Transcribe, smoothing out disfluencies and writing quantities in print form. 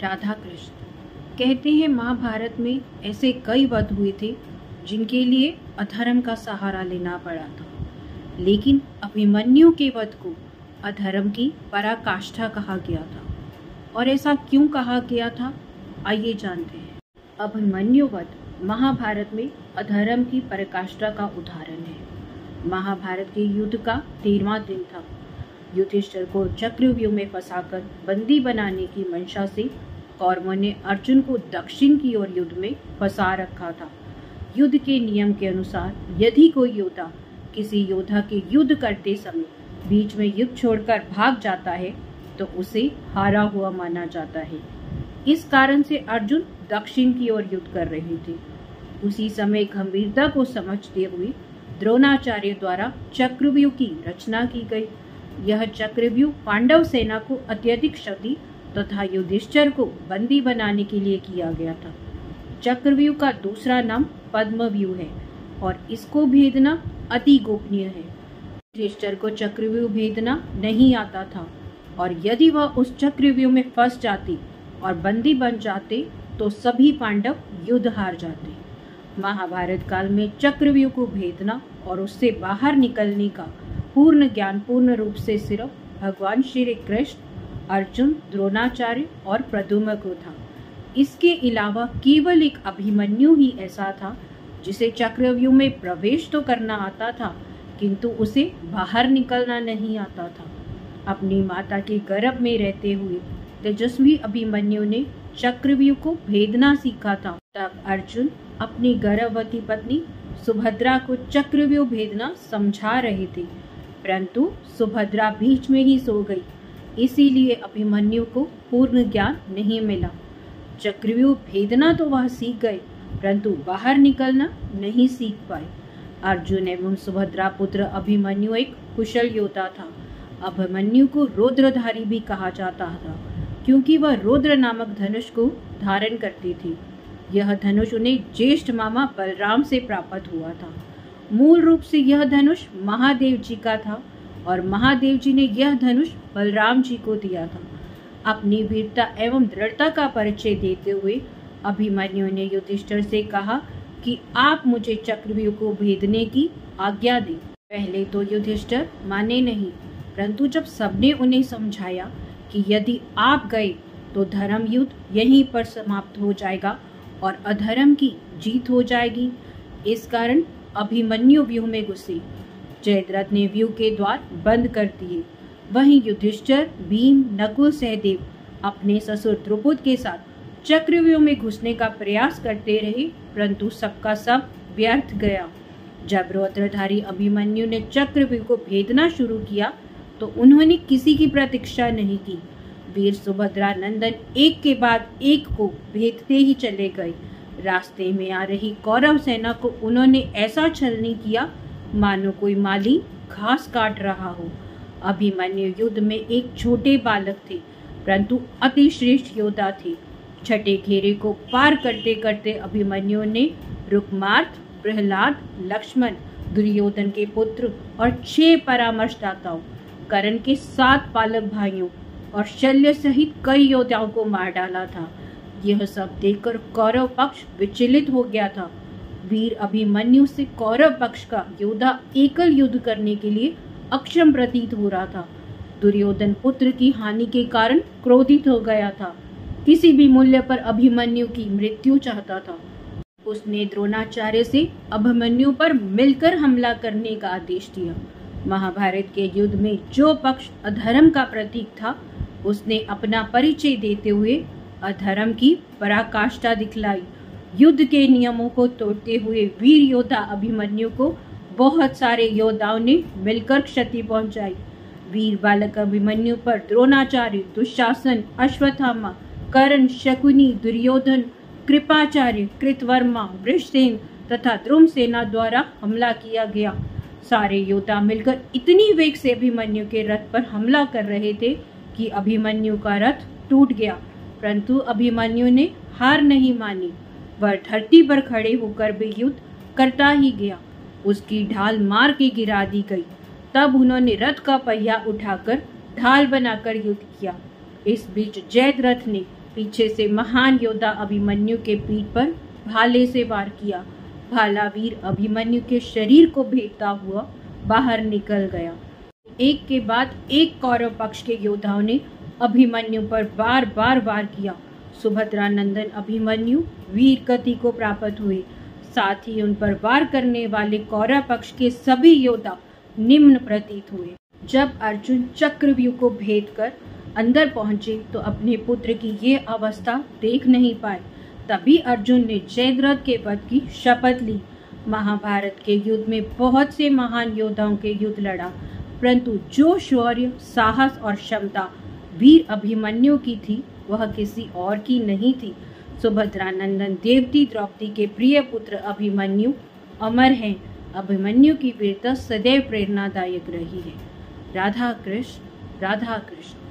राधा कृष्ण। कहते हैं महाभारत में ऐसे कई वध हुए थे जिनके लिए अधर्म का सहारा लेना पड़ा था, लेकिन अभिमन्यु के वध को अधर्म की पराकाष्ठा कहा गया था। और ऐसा क्यों कहा गया था, आइए जानते हैं। अभिमन्यु वध महाभारत में अधर्म की पराकाष्ठा का उदाहरण है। महाभारत के युद्ध का 13वां दिन था। युधिष्ठिर को चक्रव्यूह में फंसाकर बंदी बनाने की मंशा से कौरवों ने अर्जुन को दक्षिण की ओर युद्ध में फंसा रखा था। युद्ध के नियम के अनुसार यदि कोई योद्धा किसी योद्धा के युद्ध करते समय बीच में युद्ध छोड़कर भाग जाता है तो उसे हारा हुआ माना जाता है। इस कारण से अर्जुन दक्षिण की ओर युद्ध कर रहे थे। उसी समय गंभीरता को समझते हुए द्रोणाचार्य द्वारा चक्रव्यूह की रचना की गई। यह चक्रव्यूह पांडव सेना को अत्यधिक क्षति तथा युधिष्ठिर को बंदी बनाने के लिए किया गया था। चक्रव्यूह का दूसरा नाम पद्मव्यूह है और इसको भेदना अति गोपनीय है। युधिष्ठिर को चक्रव्यूह भेदना नहीं आता था और यदि वह उस चक्रव्यूह में फंस जाते और बंदी बन जाते तो सभी पांडव युद्ध हार जाते। महाभारत काल में चक्रव्यूह को भेदना और उससे बाहर निकलने का पूर्ण ज्ञान पूर्ण रूप से सिर्फ भगवान श्री कृष्ण, अर्जुन, द्रोणाचार्य और प्रद्युम्न को था। इसके अलावा केवल एक अभिमन्यु ही ऐसा था जिसे चक्रव्यूह में प्रवेश तो करना आता था किंतु उसे बाहर निकलना नहीं आता था। अपनी माता के गर्भ में रहते हुए तेजस्वी अभिमन्यु ने चक्रव्यूह को भेदना सीखा था। तब अर्जुन अपनी गर्भवती पत्नी सुभद्रा को चक्रव्यूह भेदना समझा रहे थे, परंतु सुभद्रा बीच में ही सो गई, इसीलिए अभिमन्यु को पूर्ण ज्ञान नहीं मिला। चक्रव्यूह भेदना तो वह सीख गए परंतु बाहर निकलना नहीं सीख पाए। अर्जुन एवं सुभद्रा पुत्र अभिमन्यु एक कुशल योद्धा था। अभिमन्यु को रुद्रधारी भी कहा जाता था क्योंकि वह रुद्र नामक धनुष को धारण करते थे। यह धनुष उन्हें ज्येष्ठ मामा बलराम से प्राप्त हुआ था। मूल रूप से यह धनुष महादेव जी का था और महादेव जी ने यह धनुष बलराम जी को दिया था। अपनी वीरता एवं दृढ़ता का परिचय देते हुए अभिमन्यु ने युधिष्ठिर से कहा कि आप मुझे चक्रव्यूह को भेदने की आज्ञा दें। पहले तो युधिष्ठिर माने नहीं, परंतु जब सबने उन्हें समझाया कि यदि आप गए तो धर्म युद्ध यहीं पर समाप्त हो जाएगा और अधर्म की जीत हो जाएगी, इस कारण अभिमन्यु व्यूह में घुसे। जयद्रथ ने व्यूह के द्वार बंद कर दिए। वहीं युधिष्ठिर, भीम, नकुल, सहदेव अपने ससुर द्रुपद के साथ चक्रव्यूह में घुसने का प्रयास करते रहे, परंतु सबका सब व्यर्थ गया। जब रुद्रधारी अभिमन्यु ने चक्रव्यूह को भेदना शुरू किया तो उन्होंने किसी की प्रतीक्षा नहीं की। वीर सुभद्रा नंदन एक के बाद एक को भेदते ही चले गए। रास्ते में आ रही कौरव सेना को उन्होंने ऐसा छलनी किया मानो कोई माली घास काट रहा हो। अभिमन्यु युद्ध में एक छोटे बालक थे, परंतु अति श्रेष्ठ योद्धा थे। छठे घेरे को पार करते करते अभिमन्यु ने रुकमार्थ, प्रहलाद, लक्ष्मण, दुर्योधन के पुत्र और 6 परामर्शदाताओं, कर्ण के 7 पालक भाइयों और शल्य सहित कई योद्धाओं को मार डाला था। यह सब देखकर कौरव पक्ष विचलित हो गया था। वीर अभिमन्यु से कौरव पक्ष का योद्धा एकल युद्ध करने के लिए अक्षम प्रतीत हो रहा था। दुर्योधन पुत्र की हानि के कारण क्रोधित हो गया था, किसी भी मूल्य पर अभिमन्यु की मृत्यु चाहता था। उसने द्रोणाचार्य से अभिमन्यु पर मिलकर हमला करने का आदेश दिया। महाभारत के युद्ध में जो पक्ष अधर्म का प्रतीक था उसने अपना परिचय देते हुए अधर्म की पराकाष्ठा दिखलाई। युद्ध के नियमों को तोड़ते हुए वीर योद्धा अभिमन्यु को बहुत सारे योद्धाओं ने मिलकर क्षति पहुंचाई। वीर बालक अभिमन्यु पर द्रोणाचार्य, दुशासन, अश्वत्थामा, कर्ण, शकुनी, दुर्योधन, कृपाचार्य, कृतवर्मा, वृषसेन तथा द्रुम सेना द्वारा हमला किया गया। सारे योद्धा मिलकर इतनी वेग से अभिमन्यु के रथ पर हमला कर रहे थे कि अभिमन्यु का रथ टूट गया, परंतु अभिमन्यु ने हार नहीं मानी। वह धरती पर खड़े होकर भी युद्ध करता ही गया। उसकी ढाल मार के गिरा दी गई। तब उन्होंने रथ का पहिया उठाकर ढाल बनाकर युद्ध किया। इस बीच जयद्रथ ने पीछे से महान योद्धा अभिमन्यु के पीठ पर भाले से वार किया। भाला वीर अभिमन्यु के शरीर को भेदता हुआ बाहर निकल गया। एक के बाद एक कौरव पक्ष के योद्धाओं ने अभिमन्यु पर बार बार वार किया। सुभद्रा नंदन अभिमन्यु वीर गति को प्राप्त हुए। साथ ही उन पर वार करने वाले कौरव पक्ष के सभी योद्धा निम्न प्रतीत हुए। जब अर्जुन चक्रव्यूह को भेद कर अंदर पहुंचे तो अपने पुत्र की ये अवस्था देख नहीं पाए। तभी अर्जुन ने जयद्रथ के वध की शपथ ली। महाभारत के युद्ध में बहुत से महान योद्धाओं के युद्ध लड़ा, परंतु जो शौर्य, साहस और क्षमता वीर अभिमन्यु की थी वह किसी और की नहीं थी। सुभद्रा नंदन देवती द्रौपदी के प्रिय पुत्र अभिमन्यु अमर हैं। अभिमन्यु की वीरता सदैव प्रेरणादायक रही है। राधा कृष्ण, राधा कृष्ण।